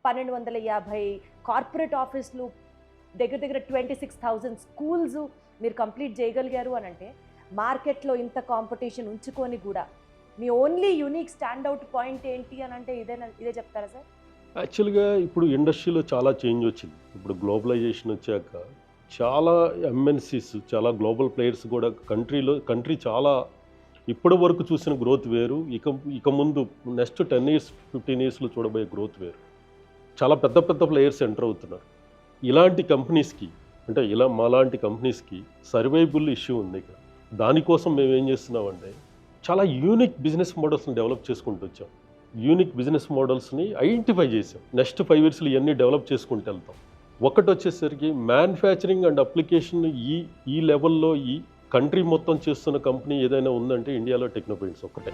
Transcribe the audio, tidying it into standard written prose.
1250 corporate ఆఫీసులు, దగ్గర దగ్గర 26,000 స్కూల్స్ మీరు కంప్లీట్ చేయగలిగారు అని అంటే, మార్కెట్లో ఇంత కాంపిటీషన్ ఉంచుకొని కూడా మీ ఓన్లీ యూనిక్ స్టాండ్అవుట్ పాయింట్ ఏంటి అని అంటే ఇదే చెప్తారా సార్? యాక్చువల్గా ఇప్పుడు ఇండస్ట్రీలో చాలా చేంజ్ వచ్చింది. ఇప్పుడు గ్లోబలైజేషన్ వచ్చాక చాలా ఎంఎన్సీస్, చాలా గ్లోబల్ ప్లేయర్స్ కూడా కంట్రీ చాలా ఇప్పటి వరకు చూసిన గ్రోత్ వేరు, ఇక ముందు నెక్స్ట్ 10 years 15 yearsలో చూడబోయే గ్రోత్ వేరు. చాలా పెద్ద పెద్ద ప్లేయర్స్ ఎంటర్ అవుతున్నారు. ఇలాంటి కంపెనీస్కి, అంటే మాలాంటి కంపెనీస్కి సర్వైబుల్ ఇష్యూ ఉంది ఇక్కడ. దానికోసం మేము ఏం చేస్తున్నామంటే చాలా యూనిక్ బిజినెస్ మోడల్స్ని డెవలప్ చేసుకుంటూ వచ్చాం. యూనిక్ బిజినెస్ మోడల్స్ని ఐడెంటిఫై చేసాం. నెక్స్ట్ 5 yearsలో ఇవన్నీ డెవలప్ చేసుకుంటూ వెళ్తాం. ఒకటి వచ్చేసరికి మ్యానుఫ్యాక్చరింగ్ అండ్ అప్లికేషన్ ఈ లెవెల్లో ఈ కంట్రీ మొత్తం చేస్తున్న కంపెనీ ఏదైనా ఉందంటే ఇండియాలో టెక్నో పెయింట్స్ ఒక్కటే.